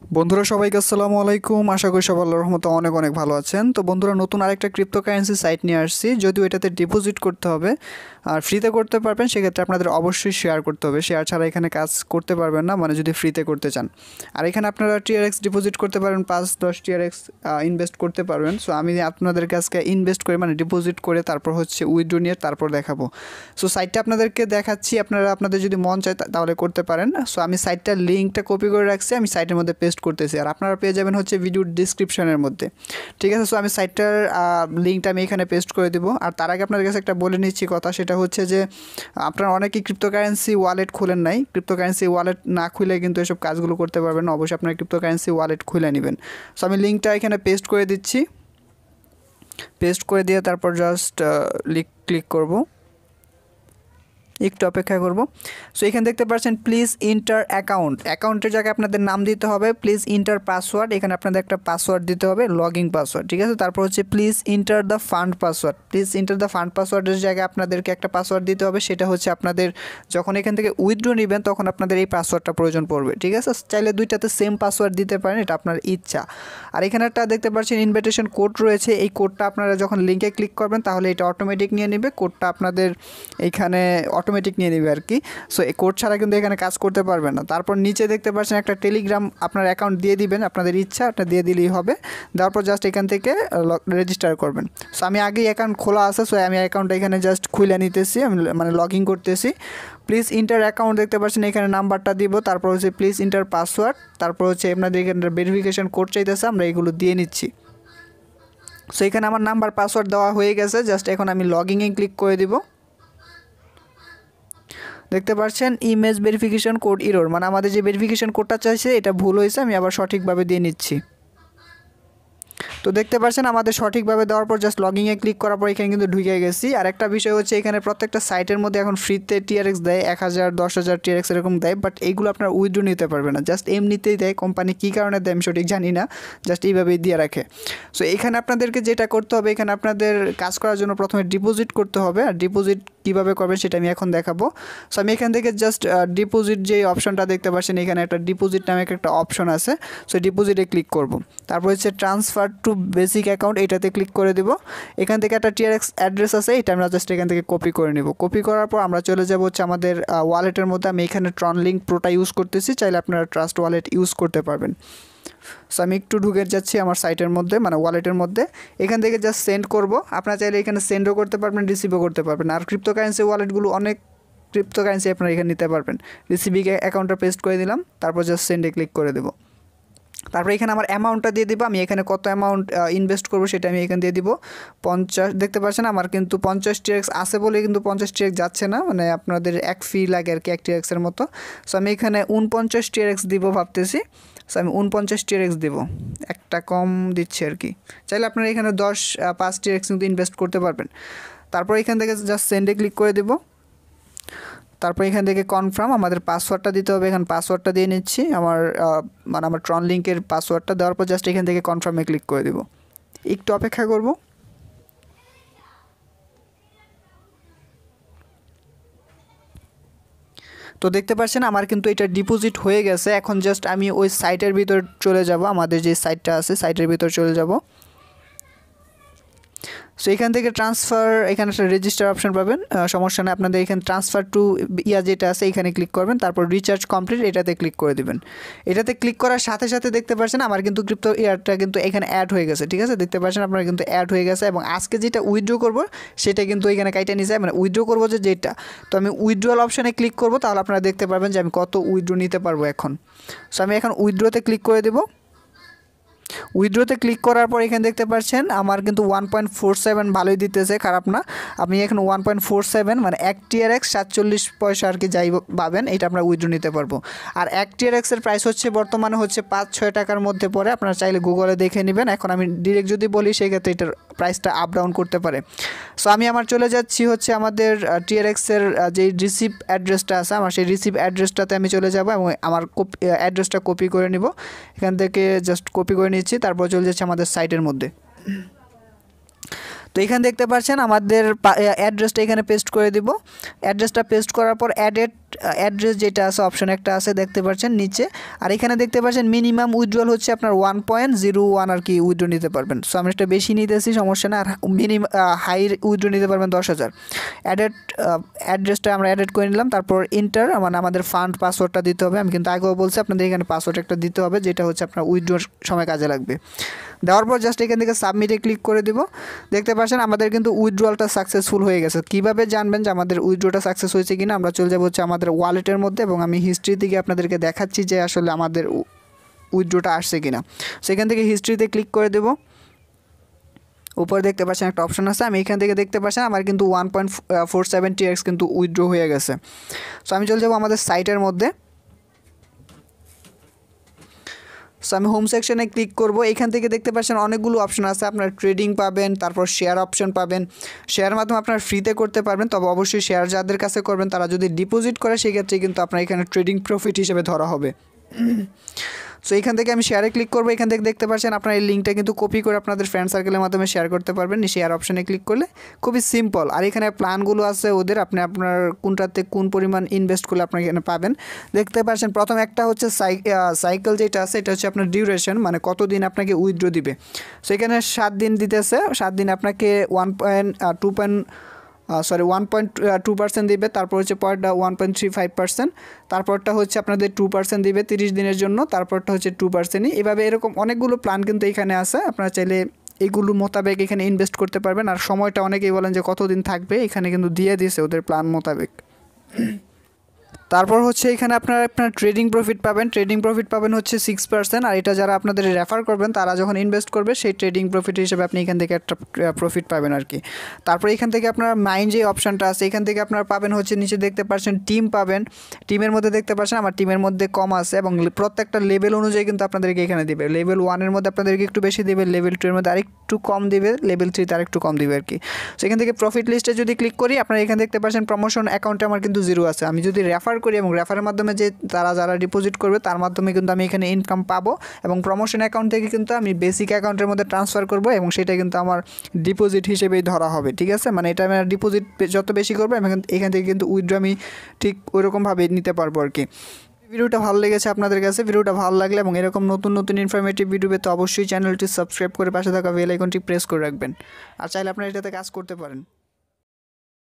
বন্ধুরা সবাইকে আসসালামু আলাইকুম। আশা করি সবাই আল্লাহর রহমতে অনেক অনেক ভালো আছেন। তো বন্ধুরা নতুন আরেকটা ক্রিপ্টোকারেন্সি সাইট নিয়ে আসছি। যদিও এটাতে ডিপোজিট করতে হবে আর ফ্রিতে করতে পারবেন, সেক্ষেত্রে আপনাদের অবশ্যই শেয়ার করতে হবে। শেয়ার ছাড়া এখানে কাজ করতে পারবেন না, মানে যদি ফ্রিতে করতে চান। আর এখানে আপনারা TRX ডিপোজিট করতে পারেন, 5-10 TRX ইনভেস্ট করতে পারবেন। সো আমি আপনাদেরকে আজকে ইনভেস্ট করে মানে ডিপোজিট করে তারপর হচ্ছে উইথড্র নিয়ে তারপর দেখাবো। সো সাইটটা আপনাদেরকে দেখাচ্ছি, আপনারা আপনাদের যদি মন চায় তাহলে করতে পারেন। সো আমি সাইটটার লিঙ্কটা কপি করে রাখছি, আমি সাইটের মধ্যে পেস্ট করতেছি, আর আপনারা পেয়ে যাবেন হচ্ছে ভিডিওর ডিসক্রিপশনের মধ্যে। ঠিক আছে, সো আমি সাইটটার লিঙ্কটা আমি এখানে পেস্ট করে দেবো। আর তার আগে আপনাদের কাছে একটা বলে নিচ্ছি কথা, সেটা হচ্ছে যে আপনারা অনেকেই ক্রিপ্টোকারেন্সি ওয়ালেট খুলেন নাই। ক্রিপ্টোকারেন্সি ওয়ালেট না খুলে কিন্তু এসব কাজগুলো করতে পারবেন না। অবশ্যই আপনারা ক্রিপ্টোকারেন্সি ওয়ালেট খুলে নেবেন। সো আমি লিঙ্কটা এখানে পেস্ট করে দিচ্ছি। পেস্ট করে দিয়ে তারপর জাস্ট ক্লিক করব, একটু অপেক্ষা করব। সো এখানে দেখতে পাচ্ছেন প্লিজ ইন্টার অ্যাকাউন্টের জায়গায় আপনাদের নাম দিতে হবে, প্লিজ ইন্টার পাসওয়ার্ড, এখানে আপনাদের একটা পাসওয়ার্ড দিতে হবে, লগইন পাসওয়ার্ড। ঠিক আছে, তারপর হচ্ছে please enter the fund password. Please enter the fund পাসওয়ার্ডের জায়গায় আপনাদেরকে একটা পাসওয়ার্ড দিতে হবে, সেটা হচ্ছে আপনাদের যখন এখান থেকে উইথড্র নেবেন তখন আপনাদের এই পাসওয়ার্ডটা প্রয়োজন পড়বে। ঠিক আছে, চাইলে দুইটাতে সেম পাসওয়ার্ড দিতে পারেন, এটা আপনার ইচ্ছা। আর এখানে একটা দেখতে পাচ্ছেন ইনভিটেশন কোড রয়েছে, এই কোডটা আপনারা যখন লিঙ্কে ক্লিক করবেন তাহলে এটা অটোমেটিক নিয়ে নেবে, কোডটা আপনাদের এখানে অটোমেটিক নিয়ে নেবে আর কি। সো এই কোড ছাড়া কিন্তু এখানে কাজ করতে পারবেন না। তারপর নিচে দেখতে পাচ্ছেন একটা টেলিগ্রাম আপনার অ্যাকাউন্ট দিয়ে দিবেন, আপনাদের ইচ্ছা ওটা দিয়ে দিলেই হবে। দেওয়ার পর জাস্ট এখান থেকে রেজিস্টার করবেন। সো আমি আগেই অ্যাকাউন্ট খোলা আছে, সো আমি অ্যাকাউন্টটা এখানে জাস্ট খুলে নিতেছি, আমি মানে লগ ইন করতেছি। প্লিজ ইন্টার অ্যাকাউন্ট দেখতে পাচ্ছেন, এখানে নাম্বারটা দিব, তারপর হচ্ছে প্লিজ ইন্টার পাসওয়ার্ড, তারপর হচ্ছে আপনাদের এখানে ভেরিফিকেশন কোড চাইতেছে, আমরা এগুলো দিয়ে নিচ্ছি। সো এখানে আমার নাম্বার পাসওয়ার্ড দেওয়া হয়ে গেছে, জাস্ট এখন আমি লগ ইনে ক্লিক করে দিব। দেখতে পাচ্ছেন ইমেজ ভেরিফিকেশন কোড এরর, মানে আমাদের যে ভেরিফিকেশন কোডটা চাইছে এটা ভুল হয়েছে, আমি আবার সঠিকভাবে দিয়ে নিচ্ছি। তো দেখতে পাচ্ছেন আমাদের সঠিকভাবে দেওয়ার পর জাস্ট লগইনে ক্লিক করার পর এখানে কিন্তু ঢুকে গেছি। আর একটা বিষয় হচ্ছে এখানে প্রত্যেকটা সাইটের মধ্যে এখন ফ্রিতে TRX দেয়, 1000 10,000 TRX এরকম দেয়, বাট এইগুলো আপনার উইথড্র নিতে পারবে না, জাস্ট এমনিতেই দেয়। কোম্পানি কী কারণে দেয় আমি সঠিক জানি না, জাস্ট এইভাবেই দিয়ে রাখে। সো এখানে আপনাদেরকে যেটা করতে হবে, এখানে আপনাদের কাজ করার জন্য প্রথমে ডিপোজিট করতে হবে। আর ডিপোজিট কীভাবে করবেন সেটা আমি এখন দেখাবো। সো আমি এখান থেকে জাস্ট ডিপোজিট যে অপশনটা দেখতে পাচ্ছেন, এখানে একটা ডিপোজিট নামে একটা অপশন আছে, সো ডিপোজিটে ক্লিক করব। তারপর হচ্ছে ট্রান্সফার টু বেসিক অ্যাকাউন্ট, এটাতে ক্লিক করে দেব। এখান থেকে একটা TRX অ্যাড্রেস আছে, এটা আমরা জাস্ট এখান থেকে কপি করে নেব। কপি করার পর আমরা চলে যাব হচ্ছে আমাদের ওয়ালেটের মধ্যে। আমি এখানে ট্রনলিঙ্ক প্রোটা ইউজ করতেছি, চাইলে আপনারা ট্রাস্ট ওয়ালেট ইউজ করতে পারবেন। সো আমি একটু ঢুকে যাচ্ছি আমার সাইটের মধ্যে, মানে ওয়ালেটের মধ্যে। এখান থেকে জাস্ট সেন্ড করব, আপনারা চাইলে এখানে সেন্ডও করতে পারবেন, রিসিভও করতে পারবেন। আর ক্রিপ্টোকারেন্সি ওয়ালেটগুলো অনেক ক্রিপ্টোকারেন্সি আপনারা এখানে নিতে পারবেন। রিসিভিং অ্যাকাউন্টটা পেস্ট করে দিলাম, তারপর জাস্ট সেন্ডে ক্লিক করে দেবো। তারপরে এখানে আমার অ্যামাউন্টটা দিয়ে দিব, আমি এখানে কত অ্যামাউন্ট ইনভেস্ট করবো সেটা আমি এখানে দিয়ে দিব 50। দেখতে পাচ্ছেন আমার কিন্তু 50 TRX আছে বলে কিন্তু 50 TRX যাচ্ছে না, মানে আপনাদের এক ফি লাগে আর কি, 1 TRX-এর মতো। সো আমি এখানে 49 TRX দিব ভাবতেছি। সো আমি 49 TRX দেবো, একটা কম দিচ্ছি আর কি। চাইলে আপনারা এখানে 5 TRX কিন্তু ইনভেস্ট করতে পারবেন। তারপর এখান থেকে জাস্ট সেন্ডে ক্লিক করে দেবো। তারপর এখান থেকে কনফার্ম, আমাদের পাসওয়ার্ডটা দিতে হবে, এখানে পাসওয়ার্ডটা দিয়ে নিচ্ছি, মানে আমার ট্রন লিঙ্কের পাসওয়ার্ডটা দেওয়ার পর জাস্ট এখান থেকে কনফার্মে ক্লিক করে দেব। একটু অপেক্ষা করব। তো দেখতে পাচ্ছেন আমার কিন্তু এটা ডিপোজিট হয়ে গেছে। এখন জাস্ট আমি ওই সাইটের ভিতর চলে যাব, আমাদের যে সাইটটা আছে সাইটের ভিতর চলে যাব। সো এখান থেকে ট্রান্সফার, এখানে একটা রেজিস্টার অপশন পাবেন, সমস্যা নেই। আপনাদের এখানে ট্রান্সফার টু যেটা আছে এখানে ক্লিক করবেন, তারপর রিচার্জ কমপ্লিট এটাতে ক্লিক করে দেবেন। এটাতে ক্লিক করার সাথে সাথে দেখতে পাচ্ছেন আমার কিন্তু ক্রিপ্টো ইয়ারটা কিন্তু এখানে অ্যাড হয়ে গেছে। ঠিক আছে, দেখতে পাচ্ছেন আপনারা কিন্তু অ্যাড হয়ে গেছে। এবং আজকে যেটা উইথড্র করব সেটা কিন্তু এখানে কাইটা নিয়ে যায়, মানে উইথড্র করবো যেটা। তো আমি উইথড্রল অপশানে ক্লিক করব, তাহলে আপনারা দেখতে পারবেন যে আমি কত উইথড্র নিতে পারবো এখন। সো আমি এখন উইথড্রতে ক্লিক করে দেবো। উইথড্রোতে ক্লিক করার পর এখানে দেখতে পাচ্ছেন আমার কিন্তু 1.47 ভালোই দিতেছে, খারাপ না। আপনি এখানে 1.47 মানে 1 TRX 47 পয়সা আর কি যাই পাবেন, এটা আমরা উইথড্র নিতে পারবো। আর 1 TRX-এর প্রাইস হচ্ছে বর্তমানে হচ্ছে 5-6 টাকার মধ্যে পড়ে, আপনারা চাইলে গুগলে দেখে নেবেন। এখন আমি ডিরেক্ট যদি বলি সেক্ষেত্রে এটার প্রাইসটা আপ ডাউন করতে পারে। সো আমি আমার চলে যাচ্ছি হচ্ছে আমাদের TRX-এর যে রিসিভ অ্যাড্রেসটা আছে, আমার সেই রিসিভ অ্যাড্রেসটাতে আমি চলে যাব এবং আমার অ্যাড্রেসটা কপি করে নিব। এখান থেকে জাস্ট কপি করে নিচ্ছি, তারপর চলে যাচ্ছে আমাদের সাইটের মধ্যে। তো এখানে দেখতে পাচ্ছেন আমাদের অ্যাড্রেসটা এখানে পেস্ট করে দিব। অ্যাড্রেসটা পেস্ট করার পর অ্যাডেড অ্যাড্রেস যেটা আছে অপশন একটা আছে দেখতে পাচ্ছেন নিচে, আর এখানে দেখতে পাচ্ছেন মিনিমাম উইথড্রল হচ্ছে আপনার 1.01 আর কি উইথড্র নিতে পারবেন। সো আমি একটা বেশি নিতেছি সমস্যা না, আর মিনিমাম হাই উইথড্র নিতে পারবেন 10,000। অ্যাড্রেসটা আমরা অ্যাড করে নিলাম, তারপর ইন্টার মানে আমাদের ফান্ড পাসওয়ার্ডটা দিতে হবে। আমি কিন্তু আগেও বলছি আপনাদের এখানে পাসওয়ার্ড একটা দিতে হবে যেটা হচ্ছে আপনার উইথড্রোর সময় কাজে লাগবে। দেওয়ার পর জাস্ট এখান থেকে সাবমিটে ক্লিক করে দিব। দেখতে পাচ্ছেন আমাদের কিন্তু উইথড্রলটা সাকসেসফুল হয়ে গেছে। কীভাবে জানবেন যে আমাদের উইথড্রোটা সাকসেস হয়েছে কিনা, আমরা চলে যাবো হচ্ছে আমাদের ওয়ালেটের মধ্যে এবং আমি হিস্ট্রি থেকে আপনাদেরকে দেখাচ্ছি যে আসলে আমাদের উইথড্রোটা আসছে কিনা। সেখান থেকে হিস্ট্রিতে ক্লিক করে দেবো। উপরে দেখতে পাচ্ছেন একটা অপশন আছে, আমি এখান থেকে দেখতে পাচ্ছেন আমার কিন্তু 1.47 TRX কিন্তু উইথড্র হয়ে গেছে। সো আমি চলে যাবো আমাদের সাইটের মধ্যে। সো আমি হোম সেকশনে ক্লিক করব। এখান থেকে দেখতে পাচ্ছেন অনেকগুলো অপশন আছে, আপনার ট্রেডিং পাবেন, তারপর শেয়ার অপশন পাবেন। শেয়ারের মাধ্যমে আপনার ফ্রিতে করতে পারবেন, তবে অবশ্যই শেয়ার যাদের কাছে করবেন তারা যদি ডিপোজিট করে সেক্ষেত্রে কিন্তু আপনার এখানে ট্রেডিং প্রফিট হিসেবে ধরা হবে। সো এখান থেকে আমি শেয়ারে ক্লিক করবো। এখান থেকে দেখতে পাচ্ছেন আপনার এই লিঙ্কটা কিন্তু কপি করে আপনাদের ফ্রেন্ড সার্কেলের মাধ্যমে শেয়ার করতে পারবেন। শেয়ার অপশানে ক্লিক করলে খুবই সিম্পল। আর এখানে প্ল্যানগুলো আছে ওদের, আপনি আপনার কোনটাতে কোন পরিমাণ ইনভেস্ট করলে আপনি এখানে পাবেন। দেখতে পাচ্ছেন প্রথম একটা হচ্ছে সাইকেল যেটা আছে এটা হচ্ছে আপনার ডিউরেশন, মানে কতদিন আপনাকে উইথড্র দিবে। সো এখানে 7 দিন দিতেছে, 7 দিন আপনাকে 1.2% দিবে। তারপর হচ্ছে পরেরটা 1.35%, তারপরটা হচ্ছে আপনাদের 2% দিবে 30 দিনের জন্য, তারপরটা হচ্ছে 2%ই। এভাবে এরকম অনেকগুলো প্ল্যান কিন্তু এখানে আছে, আপনারা চাইলে এইগুলো মোতাবেক এখানে ইনভেস্ট করতে পারবেন। আর সময়টা অনেকেই বলেন যে কতদিন থাকবে, এখানে কিন্তু দিয়ে দিয়েছে ওদের প্ল্যান মোতাবেক। তারপর হচ্ছে এখানে আপনার ট্রেডিং প্রফিট পাবেন। ট্রেডিং প্রফিট পাবেন হচ্ছে 6%, আর এটা যারা আপনাদের রেফার করবেন তারা যখন ইনভেস্ট করবে সেই ট্রেডিং প্রফিট হিসেবে আপনি এখান থেকে একটা প্রফিট পাবেন আর কি। তারপর এখান থেকে আপনার মাইন্ড যে অপশানটা আছে এখান থেকে আপনারা পাবেন হচ্ছে নিচে দেখতে পাচ্ছেন টিম পাবেন। টিমের মধ্যে দেখতে পাচ্ছেন আমার টিমের মধ্যে কম আছে এবং প্রত্যেকটা লেভেল অনুযায়ী কিন্তু আপনাদেরকে এখানে দেবে। লেভেল 1-এর মধ্যে আপনাদেরকে একটু বেশি দেবে, লেভেল 2-এর মধ্যে আরেকটু কম দিবে, লেভেল 3-তে আরেকটু কম দিবে আর কি। সেখান থেকে প্রফিট লিস্টে যদি ক্লিক করি আপনারা এখানে দেখতে পাচ্ছেন প্রমোশন অ্যাকাউন্টে আমার কিন্তু 0 আছে। আমি যদি রেফার করি এবং রেফারের মাধ্যমে যে যারা ডিপোজিট করবে তার মাধ্যমে কিন্তু আমি এখানে ইনকাম পাবো, এবং প্রমোশন অ্যাকাউন্ট থেকে কিন্তু আমি বেসিক অ্যাকাউন্টের মধ্যে ট্রান্সফার করব এবং সেটা কিন্তু আমার ডিপোজিট হিসেবেই ধরা হবে। ঠিক আছে, মানে এটা আমার ডিপোজিট যত বেশি করবো এখান থেকে কিন্তু উইথড্র আমি ঠিক ওইরকমভাবে নিতে পারবো আর কি। ভিডিওটা ভালো লেগেছে আপনাদের কাছে, ভিডিওটা ভালো লাগলে এবং এরকম নতুন নতুন ইনফরমেটিভ ভিডিও পেতে অবশ্যই চ্যানেলটি সাবস্ক্রাইব করে পাশে থাকা বেল আইকনটি প্রেস করে রাখবেন। আর চাইলে আপনারা এটাতে কাজ করতে পারেন।